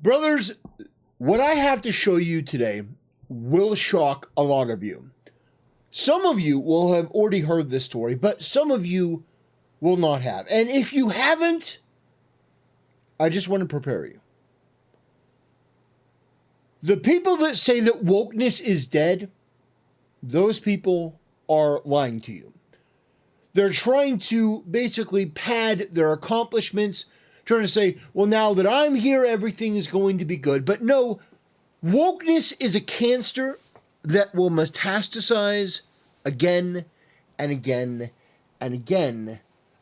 Brothers, what I have to show you today will shock a lot of you. Some of you will have already heard this story, but some of you will not have. And if you haven't, I just want to prepare you. The people that say that wokeness is dead, those people are lying to you. They're trying to basically pad their accomplishments, trying to say, well, now that I'm here, everything is going to be good. But no, wokeness is a cancer that will metastasize again and again and again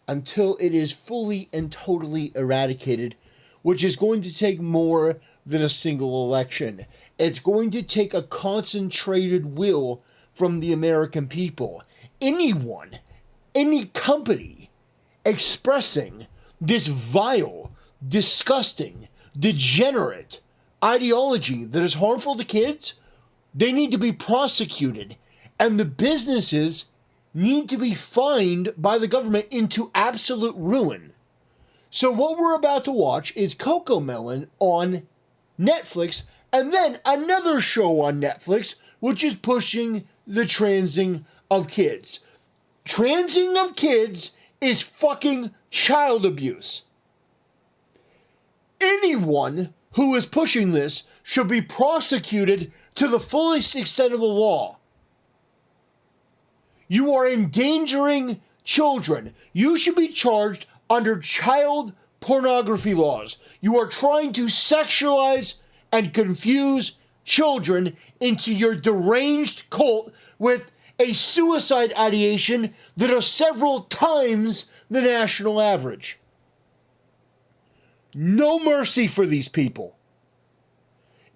until it is fully and totally eradicated, which is going to take more than a single election. It's going to take a concentrated will from the American people. Anyone, any company expressing this vile, disgusting, degenerate ideology that is harmful to kids, they need to be prosecuted. And the businesses need to be fined by the government into absolute ruin. So what we're about to watch is CoComelon on Netflix, and then another show on Netflix, which is pushing the transing of kids. Transing of kids is fucking child abuse. Anyone who is pushing this should be prosecuted to the fullest extent of the law. You are endangering children. You should be charged under child pornography laws. You are trying to sexualize and confuse children into your deranged cult with a suicide ideation that are several times the national average. No mercy for these people.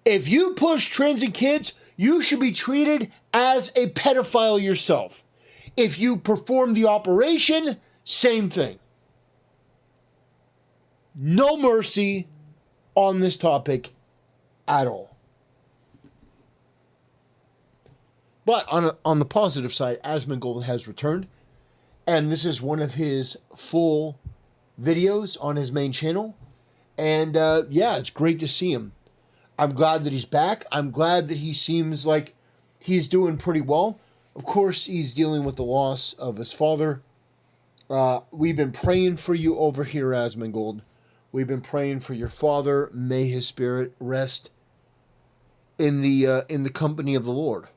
If you push transing kids, you should be treated as a pedophile yourself. If you perform the operation, same thing. No mercy on this topic at all. But on the positive side, Asmongold has returned, and this is one of his full videos on his main channel. And yeah, it's great to see him. I'm glad that he's back. I'm glad that he seems like he's doing pretty well. Of course, he's dealing with the loss of his father. We've been praying for you over here, Asmongold. We've been praying for your father. May his spirit rest in the company of the Lord.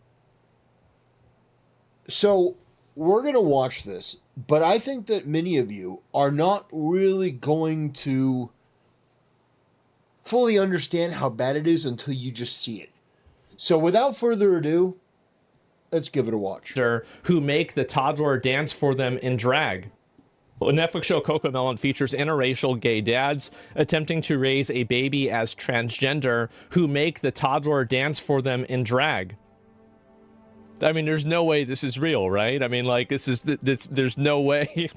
So we're going to watch this, but I think that many of you are not really going to fully understand how bad it is until you just see it. So without further ado, let's give it a watch. Who make the toddler dance for them in drag. The Netflix show CoComelon features interracial gay dads attempting to raise a baby as transgender who make the toddler dance for them in drag. I mean, there's no way this is real, right? I mean, like, there's no way.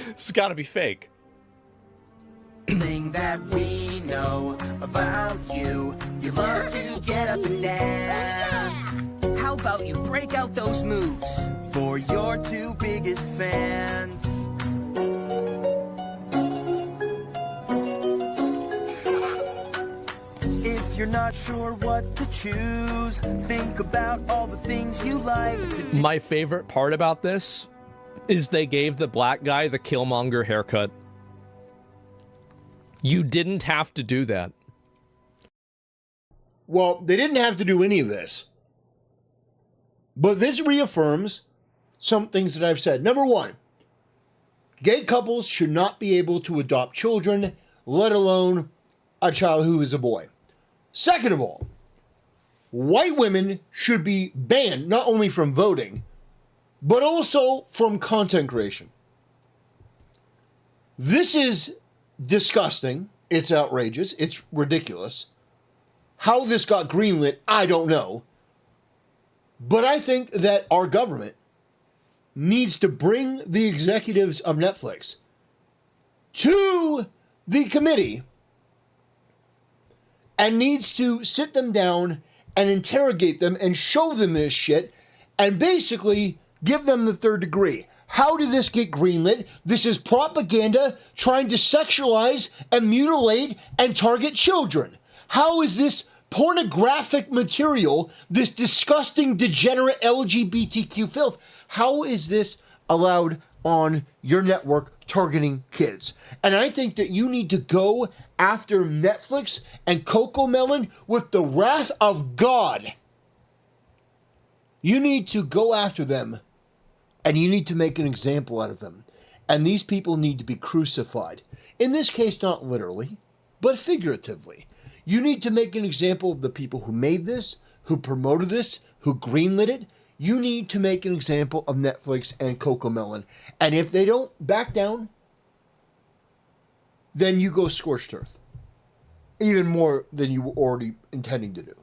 It's got to be fake. Thing that we know about you, you love to get up and dance. How about you break out those moves for your two biggest fans? If you're not sure what to choose, think about all the things you like to do. My favorite part about this is they gave the black guy the Killmonger haircut. You didn't have to do that. Well, they didn't have to do any of this. But this reaffirms some things that I've said. Number one, gay couples should not be able to adopt children, let alone a child who is a boy. Second of all, white women should be banned not only from voting, but also from content creation. This is disgusting. It's outrageous. It's ridiculous. How this got greenlit, I don't know. But I think that our government needs to bring the executives of Netflix to the committee and needs to sit them down and interrogate them and show them this shit and basically give them the third degree. How did this get greenlit? This is propaganda trying to sexualize and mutilate and target children. How is this pornographic material, this disgusting, degenerate LGBTQ filth, how is this allowed on your network targeting kids? And I think that you need to go after Netflix and CoComelon with the wrath of God. You need to go after them, and you need to make an example out of them. And these people need to be crucified. In this case, not literally, but figuratively. You need to make an example of the people who made this, who promoted this, who greenlit it. You need to make an example of Netflix and CoComelon. And if they don't back down, then you go scorched earth. Even more than you were already intending to do.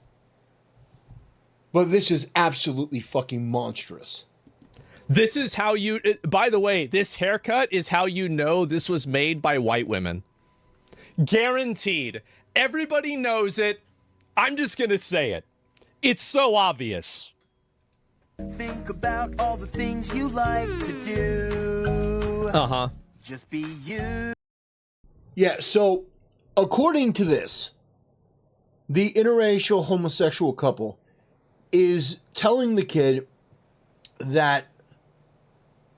But this is absolutely fucking monstrous. This is how you, by the way, this haircut is how you know this was made by white women. Guaranteed. Everybody knows it. I'm just gonna say it. It's so obvious. Think about all the things you like to do. Uh-huh. Just be you. Yeah, so according to this, the interracial homosexual couple is telling the kid that,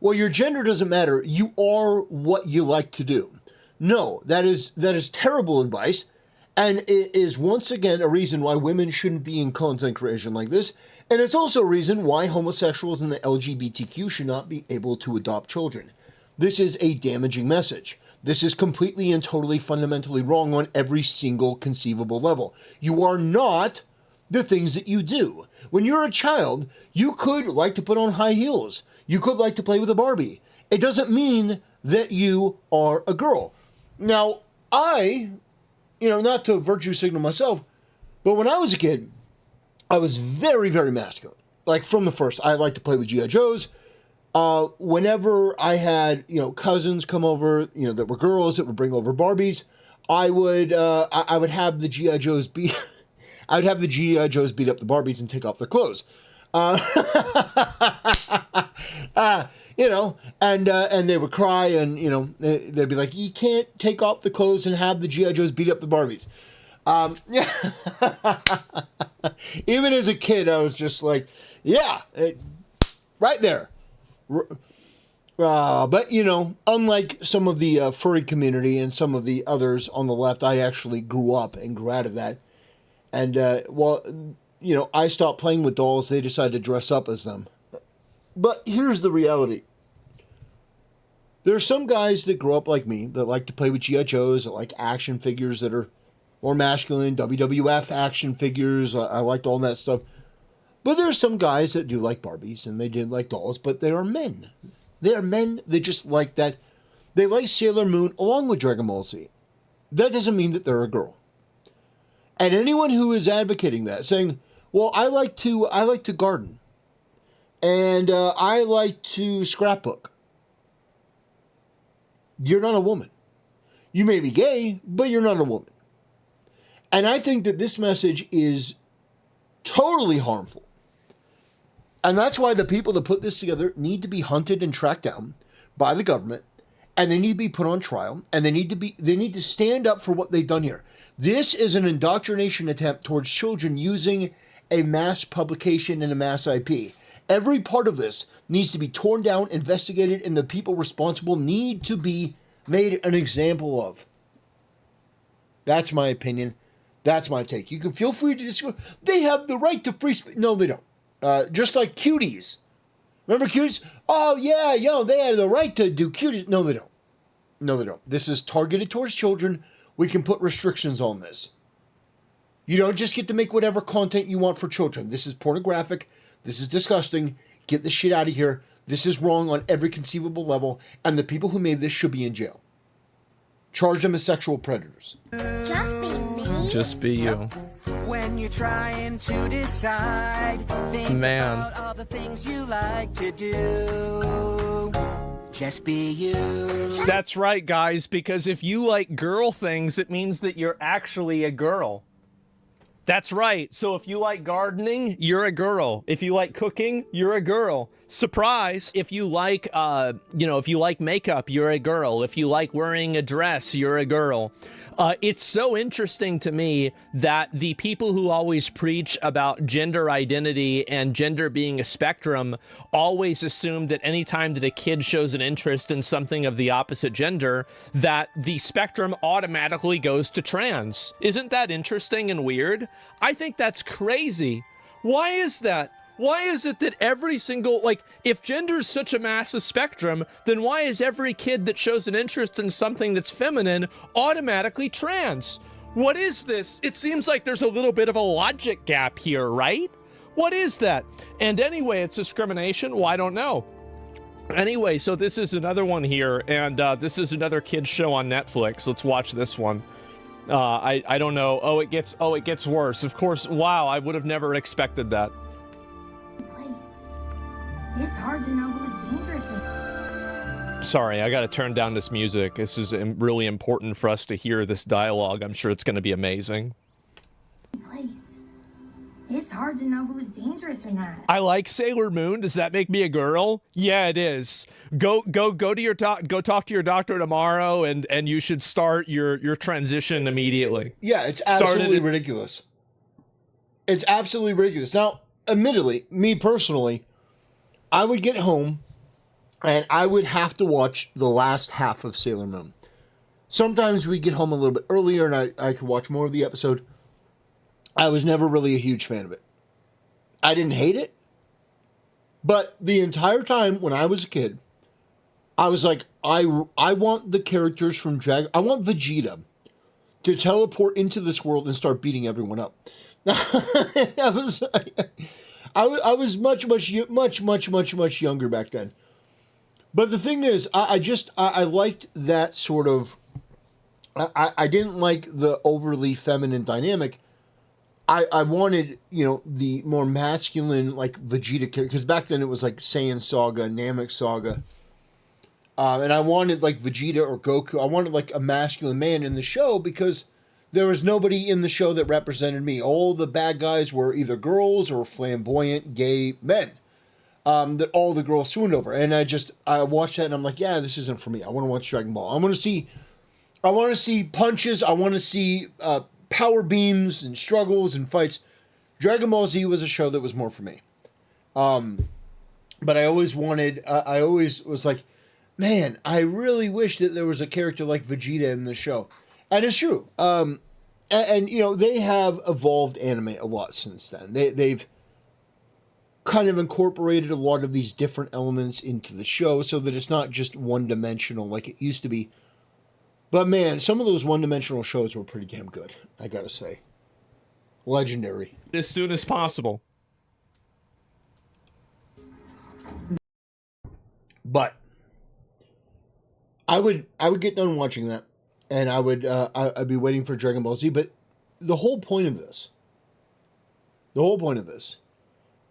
well, your gender doesn't matter. You are what you like to do. No, that is terrible advice. And it is once again a reason why women shouldn't be in content creation like this. And it's also a reason why homosexuals and the LGBTQ should not be able to adopt children. This is a damaging message. This is completely and totally fundamentally wrong on every single conceivable level. You are not the things that you do. When you're a child, you could like to put on high heels. You could like to play with a Barbie. It doesn't mean that you are a girl. Now, not to virtue signal myself, but when I was a kid, I was very, very masculine. Like from the first, I liked to play with G.I. Joes. Whenever I had, cousins come over, that were girls that would bring over Barbies, I would have the G.I. Joes beat up the Barbies and take off their clothes. And they would cry and, they'd be like, you can't take off the clothes and have the G.I. Joes beat up the Barbies. Even as a kid, I was just like, yeah, right there. But, unlike some of the furry community and some of the others on the left, I actually grew up and grew out of that. And, I stopped playing with dolls. They decided to dress up as them. But here's the reality. There are some guys that grow up like me that like to play with G.I. Joes, that like action figures that are more masculine, WWF action figures. I liked all that stuff. But there are some guys that do like Barbies and they did like dolls, but they are men. They are men that just like that. They like Sailor Moon along with Dragon Ball Z. That doesn't mean that they're a girl. And anyone who is advocating that, saying, well, I like to garden. And I like to scrapbook. You're not a woman. You may be gay, but you're not a woman. And I think that this message is totally harmful. And that's why the people that put this together need to be hunted and tracked down by the government. And they need to be put on trial. And they need to stand up for what they've done here. This is an indoctrination attempt towards children using a mass publication and a mass IP. Every part of this needs to be torn down, investigated, and the people responsible need to be made an example of. That's my opinion. That's my take. You can feel free to disagree. They have the right to free speech. No, they don't. Just like cuties. Remember cuties? Oh, yeah, they have the right to do cuties. No, they don't. No, they don't. This is targeted towards children. We can put restrictions on this. You don't just get to make whatever content you want for children. This is pornographic. This is disgusting. Get this shit out of here. This is wrong on every conceivable level. And the people who made this should be in jail. Charge them as sexual predators. Just be me. Just be you. When you're trying to decide, think about all the things you like to do. Just be you. That's right, guys, because if you like girl things, it means that you're actually a girl. That's right. So if you like gardening, you're a girl. If you like cooking, you're a girl. Surprise! If you like, if you like makeup, you're a girl. If you like wearing a dress, you're a girl. It's so interesting to me that the people who always preach about gender identity and gender being a spectrum always assume that anytime that a kid shows an interest in something of the opposite gender, that the spectrum automatically goes to trans. Isn't that interesting and weird? I think that's crazy. Why is that? Why is it that every single, like, if gender is such a massive spectrum, then why is every kid that shows an interest in something that's feminine automatically trans? What is this? It seems like there's a little bit of a logic gap here, right? What is that? And anyway, it's discrimination? Well, I don't know. Anyway, so this is another one here, and this is another kids show on Netflix. Let's watch this one. I don't know. Oh, it gets worse. Of course, wow, I would have never expected that. It's hard to know who's dangerous. Sorry, I gotta turn down this music. This is really important for us to hear this dialogue. I'm sure it's gonna be amazing. It's hard to know who's dangerous or not. I like Sailor Moon. Does that make me a girl? Yeah, it is. Go to your go talk to your doctor tomorrow, and you should start your transition immediately. Yeah, it's absolutely ridiculous. It's absolutely ridiculous. Now, admittedly, me personally, I would get home and I would have to watch the last half of Sailor Moon. Sometimes we'd get home a little bit earlier and I could watch more of the episode. I was never really a huge fan of it. I didn't hate it, but the entire time when I was a kid, I was like, I want the characters from Dragon. I want Vegeta to teleport into this world and start beating everyone up. I was much younger back then. But the thing is, I liked that sort of, I didn't like the overly feminine dynamic. I wanted, the more masculine, like, Vegeta character, because back then it was like Saiyan Saga, Namek Saga. And I wanted, like, Vegeta or Goku. I wanted, like, a masculine man in the show because there was nobody in the show that represented me. All the bad guys were either girls or flamboyant gay men that all the girls swooned over. And I watched that and I'm like, yeah, this isn't for me. I want to watch Dragon Ball. I want to see punches. I want to see power beams and struggles and fights. Dragon Ball Z was a show that was more for me. But I always was like, man, I really wish that there was a character like Vegeta in the show. And it's true. And they have evolved anime a lot since then. They've kind of incorporated a lot of these different elements into the show so that it's not just one-dimensional like it used to be. But man, some of those one-dimensional shows were pretty damn good, I gotta say. Legendary. As soon as possible. But I would get done watching that, and I'd be waiting for Dragon Ball Z. But the whole point of this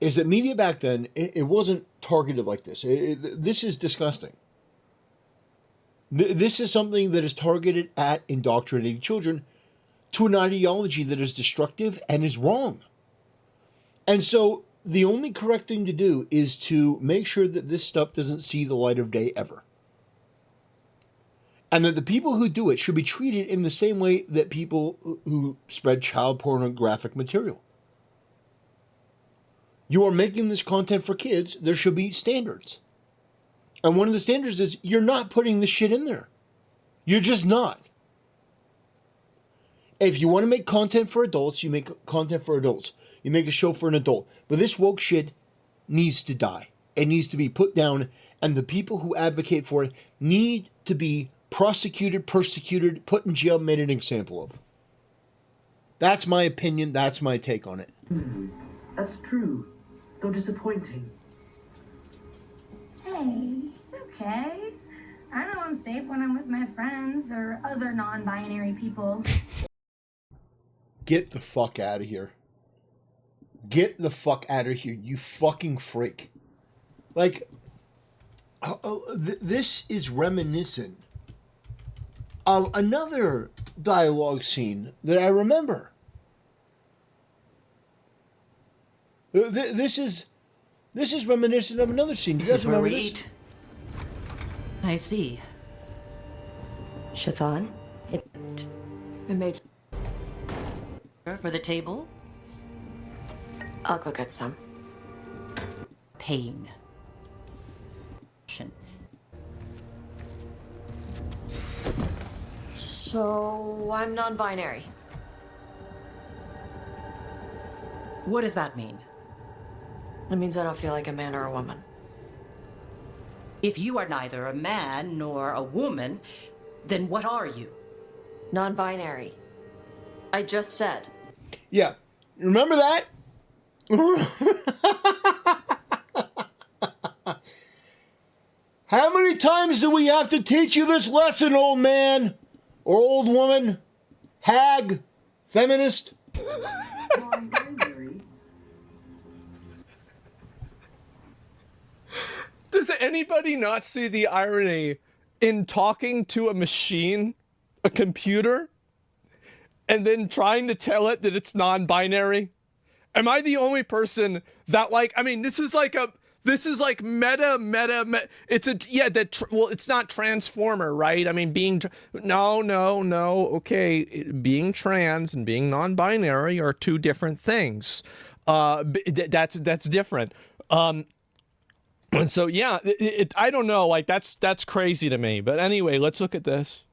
is that media back then, it wasn't targeted like this. This is disgusting. This is something that is targeted at indoctrinating children to an ideology that is destructive and is wrong. And so the only correct thing to do is to make sure that this stuff doesn't see the light of day ever. And that the people who do it should be treated in the same way that people who spread child pornographic material. You are making this content for kids, there should be standards. And one of the standards is you're not putting this shit in there. You're just not. If you want to make content for adults, you make content for adults. You make a show for an adult. But this woke shit needs to die. It needs to be put down. And the people who advocate for it need to be prosecuted, persecuted, put in jail, made an example of. That's my opinion. That's my take on it. That's true, though disappointing. Hey, it's okay. I know I'm safe when I'm with my friends or other non-binary people. Get the fuck out of here. Get the fuck out of here, you fucking freak. Like, this is reminiscent of another dialogue scene that I remember. This is This is reminiscent of another scene. Do you This guys is where remember we this? eat. I see. Shathan? It made. For the table? I'll go get some. Pain. So I'm non-binary. What does that mean? It means I don't feel like a man or a woman. If you are neither a man nor a woman, then what are you? Non-binary. I just said. Yeah. Remember that? How many times do we have to teach you this lesson, old man? Or old woman? Hag? Feminist? Non-binary. Does anybody not see the irony in talking to a machine, a computer, and then trying to tell it that it's non-binary? Am I the only person that, like, I mean, this is like meta. It's it's not Transformer, right? I mean, no. Okay, being trans and being non-binary are two different things. That's different. And so, yeah, I don't know, like, that's crazy to me. But anyway, let's look at this.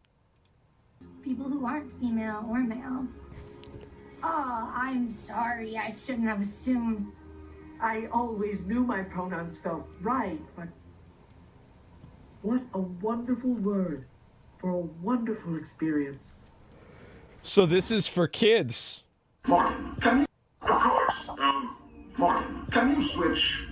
People who aren't female or male. Oh, I'm sorry. I shouldn't have assumed. I always knew my pronouns felt right, but what a wonderful word for a wonderful experience. So this is for kids. Morning, can you... Of course. Morning, can you switch...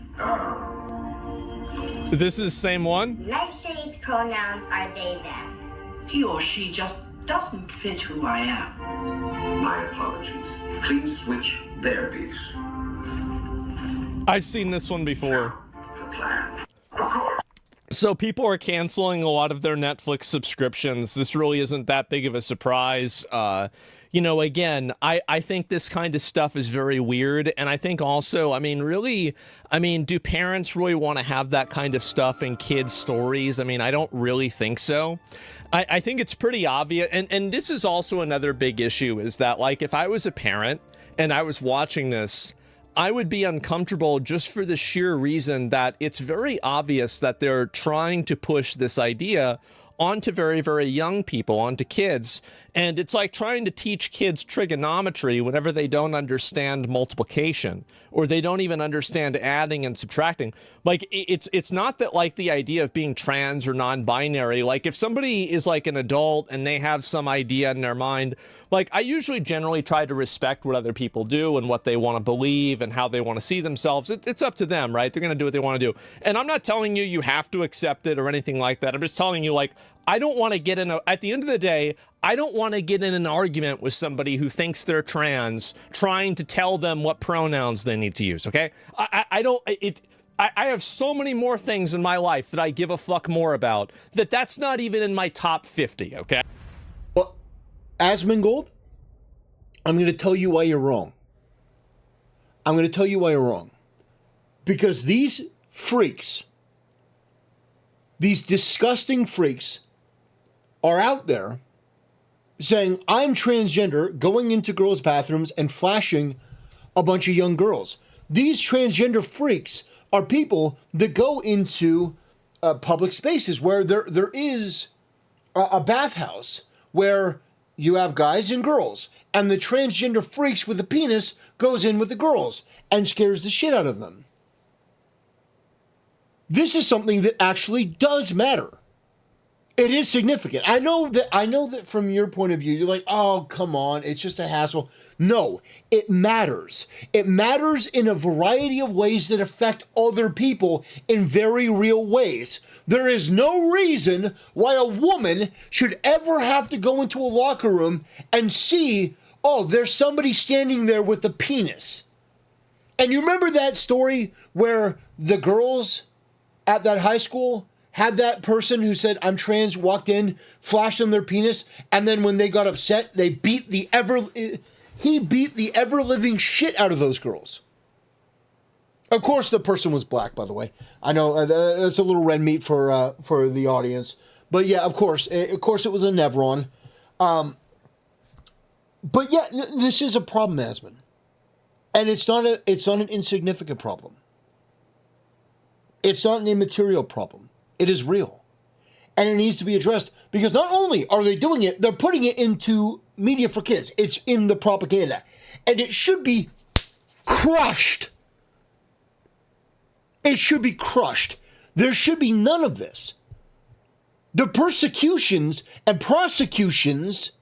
This is the same one? Nightshade's pronouns are they, them. He or she just doesn't fit who I am. My apologies. Please switch their piece. I've seen this one before. The plan. Of course. So people are canceling a lot of their Netflix subscriptions. This really isn't that big of a surprise. You know, again, I think this kind of stuff is very weird. And I think also, I mean, do parents really want to have that kind of stuff in kids' stories? I mean, I don't really think so. I think it's pretty obvious. And this is also another big issue is that, like, if I was a parent and I was watching this, I would be uncomfortable just for the sheer reason that it's very obvious that they're trying to push this idea onto very, very young people, onto kids. And it's like trying to teach kids trigonometry whenever they don't understand multiplication or they don't even understand adding and subtracting. Like, it's not that, like, the idea of being trans or non-binary, like, if somebody is like an adult and they have some idea in their mind, like, I usually generally try to respect what other people do and what they want to believe and how they want to see themselves. It's up to them, right? They're going to do what they want to do. And I'm not telling you have to accept it or anything like that. I'm just telling you, like, I don't want to get in at the end of the day, I don't want to get in an argument with somebody who thinks they're trans, trying to tell them what pronouns they need to use, okay? I have so many more things in my life that I give a fuck more about that's not even in my top 50, okay? Well, Asmongold, I'm going to tell you why you're wrong. I'm going to tell you why you're wrong. Because these freaks, these disgusting freaks, are out there saying, I'm transgender, going into girls' bathrooms and flashing a bunch of young girls. These transgender freaks are people that go into public spaces where there is a bathhouse where you have guys and girls, and the transgender freaks with the penis goes in with the girls and scares the shit out of them. This is something that actually does matter. It is significant. I know that from your point of view, you're like, oh, come on, it's just a hassle. No, it matters. It matters in a variety of ways that affect other people in very real ways. There is no reason why a woman should ever have to go into a locker room and see, oh, there's somebody standing there with a penis. And you remember that story where the girls at that high school had that person who said, I'm trans, walked in, flashed them their penis, and then when they got upset, he beat the ever-living shit out of those girls. Of course, the person was black, by the way. I know that's a little red meat for the audience. But yeah, of course it was a Nevron. But yeah, this is a problem, Asmon. And it's not an insignificant problem. It's not an immaterial problem. It is real. And it needs to be addressed because not only are they doing it, they're putting it into media for kids. It's in the propaganda. And it should be crushed. It should be crushed. There should be none of this. The persecutions and prosecutions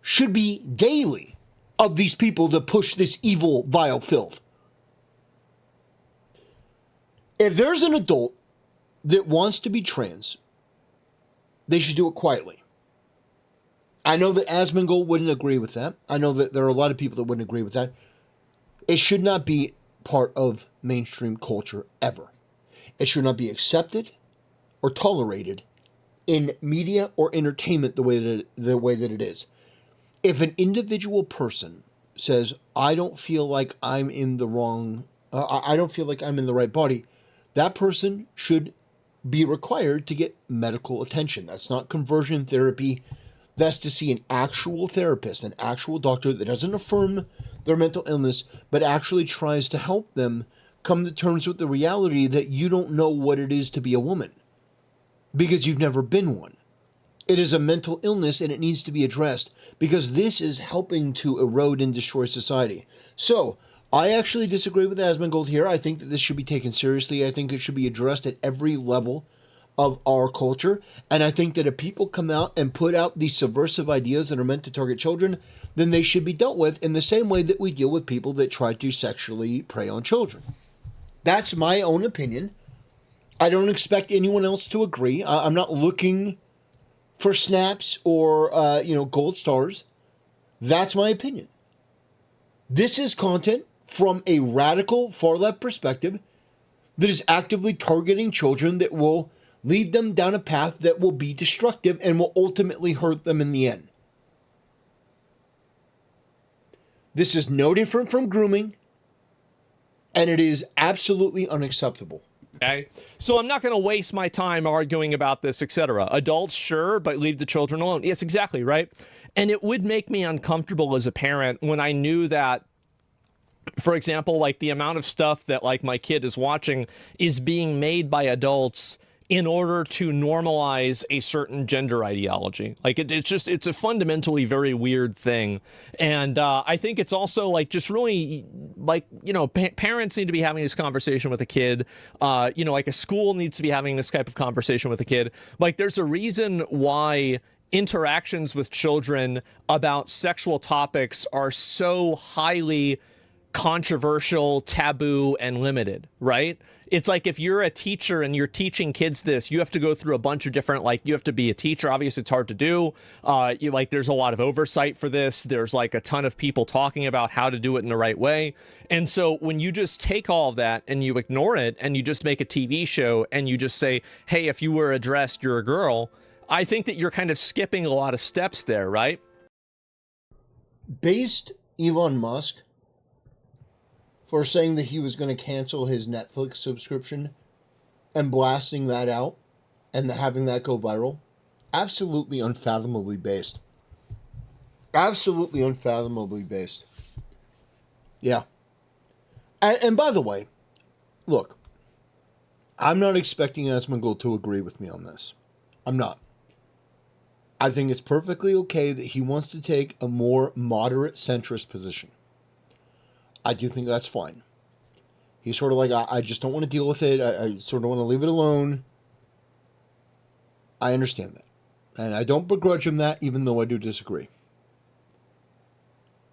should be daily of these people that push this evil, vile filth. If there's an adult that wants to be trans, they should do it quietly. I know that Asmongold wouldn't agree with that. I know that there are a lot of people that wouldn't agree with that. It should not be part of mainstream culture ever. It should not be accepted or tolerated in media or entertainment the way that it is. If an individual person says, I don't feel like I'm in the wrong, I don't feel like I'm in the right body, that person should be required to get medical attention. That's not conversion therapy. That's to see an actual therapist, an actual doctor that doesn't affirm their mental illness, but actually tries to help them come to terms with the reality that you don't know what it is to be a woman because you've never been one. It is a mental illness and it needs to be addressed because this is helping to erode and destroy society. So, I actually disagree with Asmongold here. I think that this should be taken seriously. I think it should be addressed at every level of our culture. And I think that if people come out and put out these subversive ideas that are meant to target children, then they should be dealt with in the same way that we deal with people that try to sexually prey on children. That's my own opinion. I don't expect anyone else to agree. I'm not looking for snaps or, gold stars. That's my opinion. This is content from a radical far-left perspective that is actively targeting children that will lead them down a path that will be destructive and will ultimately hurt them in the end. This is no different from grooming, and it is absolutely unacceptable. Okay, so I'm not going to waste my time arguing about this, etc. Adults, sure, but leave the children alone. Yes, exactly, right? And it would make me uncomfortable as a parent when I knew that, for example, like the amount of stuff that like my kid is watching is being made by adults in order to normalize a certain gender ideology. Like it's a fundamentally very weird thing. And I think it's also like just really like, parents need to be having this conversation with a kid. Like a school needs to be having this type of conversation with a kid. Like there's a reason why interactions with children about sexual topics are so highly controversial, taboo, and limited, right? It's like if you're a teacher and you're teaching kids this, you have to go through a bunch of different, you have to be a teacher. Obviously, it's hard to do. There's a lot of oversight for this. There's like a ton of people talking about how to do it in the right way. And so when you just take all of that and you ignore it and you just make a TV show and you just say, hey, if you were addressed, you're a girl, I think that you're kind of skipping a lot of steps there, right? Based Elon Musk for saying that he was going to cancel his Netflix subscription and blasting that out and having that go viral, absolutely unfathomably based. Absolutely unfathomably based. Yeah. And by the way, look, I'm not expecting Asmongold to agree with me on this. I'm not. I think it's perfectly okay that he wants to take a more moderate centrist position. I do think that's fine. He's sort of like, I just don't want to deal with it. I sort of want to leave it alone. I understand that. And I don't begrudge him that, even though I do disagree.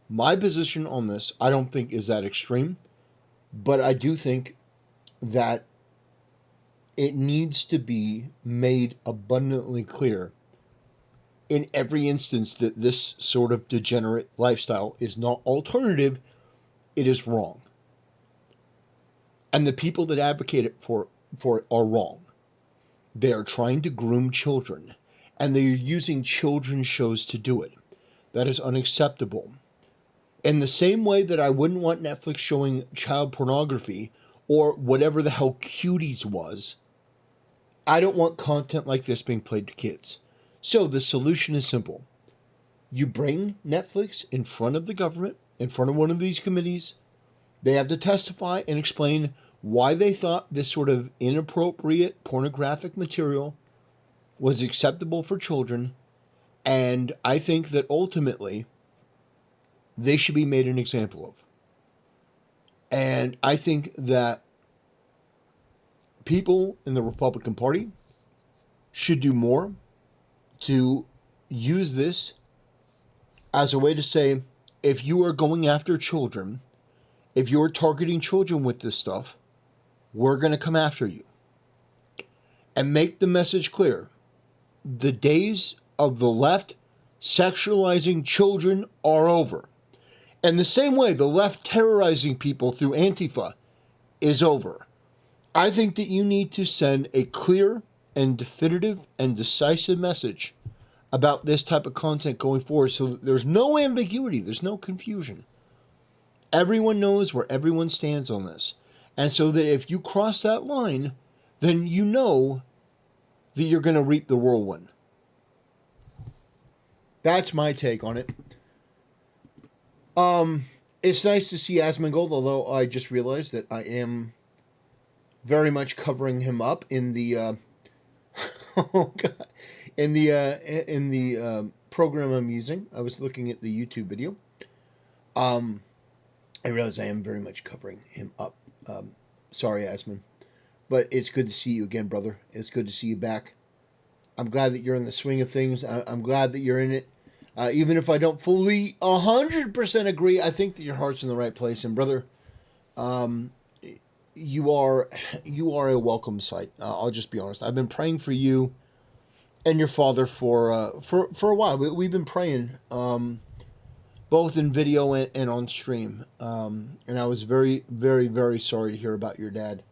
My position on this, I don't think is that extreme. But I do think that it needs to be made abundantly clear in every instance that this sort of degenerate lifestyle is not alternative. It is wrong. And the people that advocate it for it are wrong. They are trying to groom children, and they are using children's shows to do it. That is unacceptable. In the same way that I wouldn't want Netflix showing child pornography or whatever the hell Cuties was, I don't want content like this being played to kids. So the solution is simple. You bring Netflix in front of the government, in front of one of these committees. They have to testify and explain why they thought this sort of inappropriate pornographic material was acceptable for children. And I think that ultimately they should be made an example of. And I think that people in the Republican Party should do more to use this as a way to say, if you are going after children, if you're targeting children with this stuff, we're going to come after you. And make the message clear. The days of the left sexualizing children are over. And the same way the left terrorizing people through Antifa is over. I think that you need to send a clear and definitive and decisive message about this type of content going forward so that there's no ambiguity, there's no confusion. Everyone knows where everyone stands on this. And so that if you cross that line, then you know that you're going to reap the whirlwind. That's my take on it. It's nice to see Asmongold, although I just realized that I am very much covering him up in the oh God, in the program I'm using. I was looking at the YouTube video. I realize I am very much covering him up. Sorry, Asmon, but it's good to see you again, brother. It's good to see you back. I'm glad that you're in the swing of things. I'm glad that you're in it. Even if I don't fully 100% agree, I think that your heart's in the right place. And brother, you are a welcome sight. I'll just be honest. I've been praying for you and your father for a while. We've been praying, both in video and on stream. And I was very, very, very sorry to hear about your dad.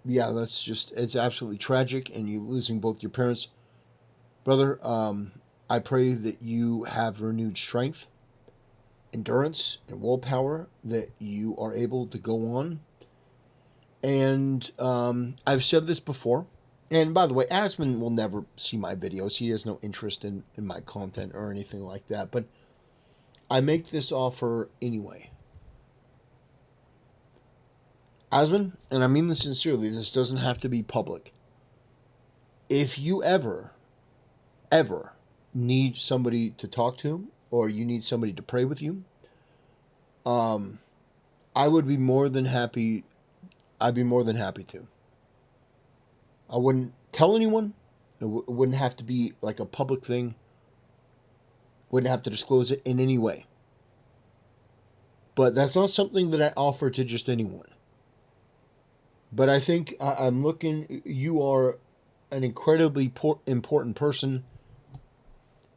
Yeah, it's absolutely tragic, and you losing both your parents. Brother, I pray that you have renewed strength, endurance, and willpower, that you are able to go on. And I've said this before, and by the way, Asmon will never see my videos. He has no interest in my content or anything like that, but I make this offer anyway. Asmon, and I mean this sincerely, this doesn't have to be public. If you ever need somebody to talk to, or you need somebody to pray with you, I would be more than happy. I'd be more than happy to. I wouldn't tell anyone. It wouldn't have to be like a public thing. Wouldn't have to disclose it in any way. But that's not something that I offer to just anyone. But I think I'm looking, you are an incredibly important person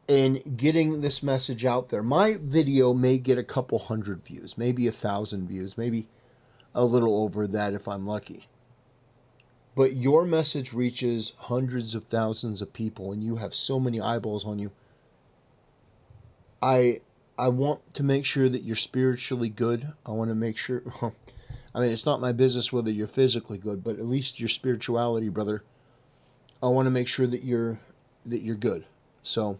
in getting this message out there. My video may get a couple hundred views, maybe 1,000 views, maybe a little over that if I'm lucky. But your message reaches hundreds of thousands of people, and you have so many eyeballs on you. I want to make sure that you're spiritually good. I want to make sure, I mean, it's not my business whether you're physically good, but at least your spirituality, brother. I want to make sure that you're good. So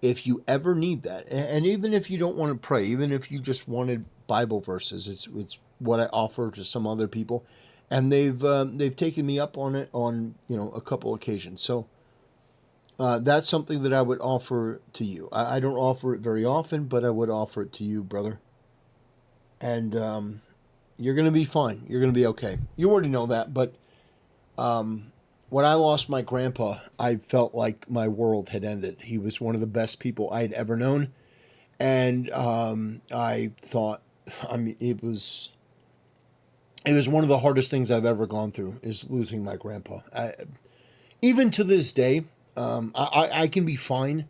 if you ever need that, and even if you don't want to pray, even if you just wanted Bible verses, it's what I offer to some other people, and they've taken me up on it on a couple occasions. So that's something that I would offer to you. I don't offer it very often, but I would offer it to you, brother. And you're going to be fine. You're going to be okay. You already know that, but when I lost my grandpa, I felt like my world had ended. He was one of the best people I had ever known. And I thought, it was one of the hardest things I've ever gone through, is losing my grandpa. Even to this day, I can be fine,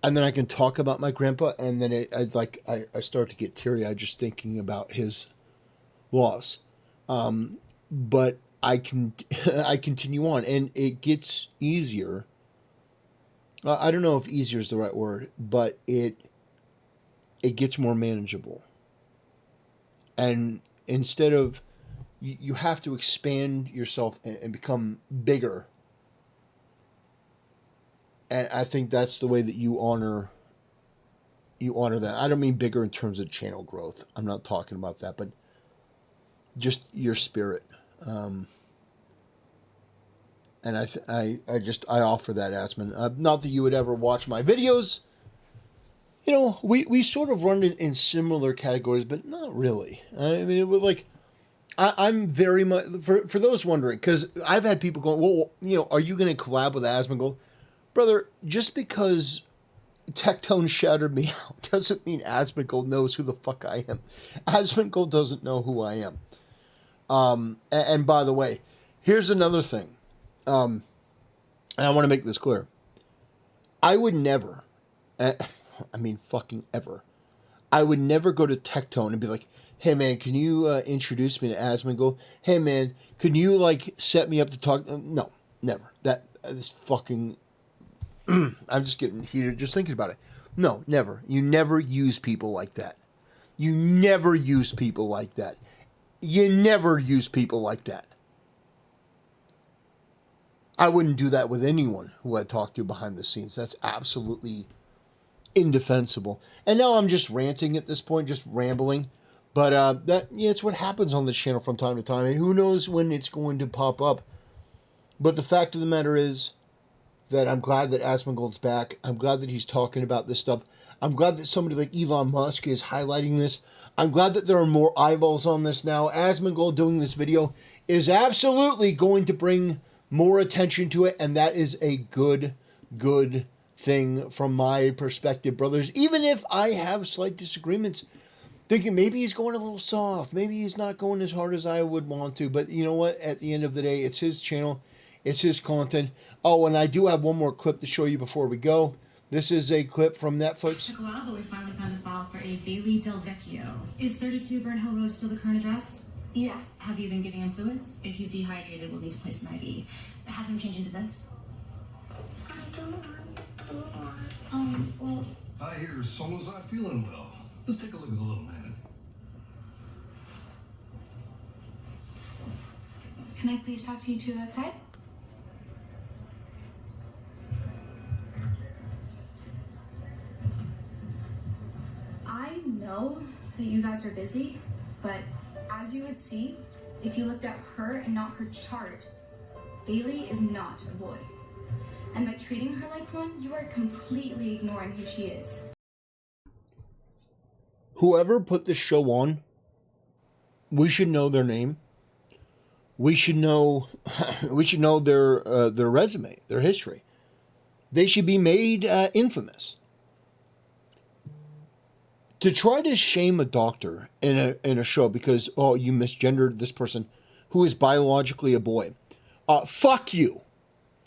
and then I can talk about my grandpa, and then I start to get teary-eyed just thinking about his loss. But I continue on, and it gets easier. I don't know if easier is the right word, but it it gets more manageable. And instead of, you have to expand yourself and become bigger. And I think that's the way that you honor that. I don't mean bigger in terms of channel growth. I'm not talking about that, but just your spirit. And I offer that, Asmon. Not that you would ever watch my videos. You know, we sort of run in similar categories, but not really. I mean, it would like, I'm very much, for those wondering, because I've had people going, well, you know, are you going to collab with Asmongold? Brother, just because Tectone shouted me out doesn't mean Asmongold knows who the fuck I am. Asmongold doesn't know who I am. And by the way, here's another thing. And I want to make this clear. I would never, I mean fucking ever, I would never go to Tectone and be like, hey man, can you introduce me to Asmongold? Hey man, can you like set me up to talk? No, never. That is fucking, I'm just getting heated just thinking about it. No, never. You never use people like that. You never use people like that. You never use people like that. I wouldn't do that with anyone who I talk to behind the scenes. That's absolutely indefensible. And now I'm just ranting at this point, just rambling. But it's what happens on this channel from time to time. And who knows when it's going to pop up. But the fact of the matter is that I'm glad that Asmongold's back. I'm glad that he's talking about this stuff. I'm glad that somebody like Elon Musk is highlighting this. I'm glad that there are more eyeballs on this now. Asmongold doing this video is absolutely going to bring more attention to it, and that is a good thing from my perspective, brothers. Even if I have slight disagreements, thinking maybe he's going a little soft, maybe he's not going as hard as I would want to, but you know what? At the end of the day, it's his channel, it's his content. Oh, and I do have one more clip to show you before we go. This is a clip from Netflix. It took a while, but we finally found a file for a Bailey Del Vecchio. Is 32 Burn Hill Road still the current address? Yeah. Have you been giving him fluids? If he's dehydrated, we'll need to place an IV. Have him change into this. I don't want to. Well... I hear someone's not feeling well. Let's take a look at the little man. Can I please talk to you two outside? I know that you guys are busy, but as you would see, if you looked at her and not her chart, Bailey is not a boy. And by treating her like one, you are completely ignoring who she is. Whoever put this show on, we should know their name. We should know their resume, their history. They should be made infamous. To try to shame a doctor in a show because, oh, you misgendered this person who is biologically a boy. Fuck you.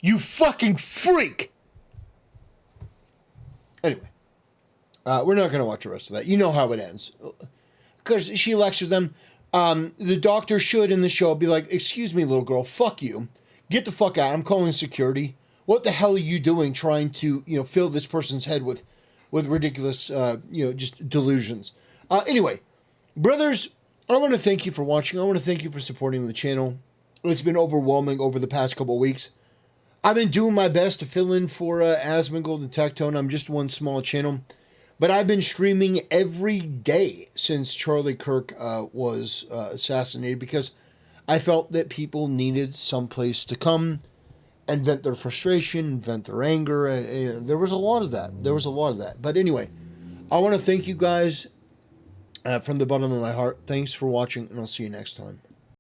You fucking freak. Anyway, we're not going to watch the rest of that. You know how it ends. Because she lectures them. The doctor should in the show be like, excuse me, little girl, fuck you. Get the fuck out. I'm calling security. What the hell are you doing trying to, fill this person's head with ridiculous, just delusions. Anyway, brothers, I want to thank you for watching. I want to thank you for supporting the channel. It's been overwhelming over the past couple of weeks. I've been doing my best to fill in for Asmongold and Tectone. I'm just one small channel. But I've been streaming every day since Charlie Kirk was assassinated because I felt that people needed some place to come and vent their frustration, vent their anger. There was a lot of that. But anyway, I want to thank you guys from the bottom of my heart. Thanks for watching, and I'll see you next time.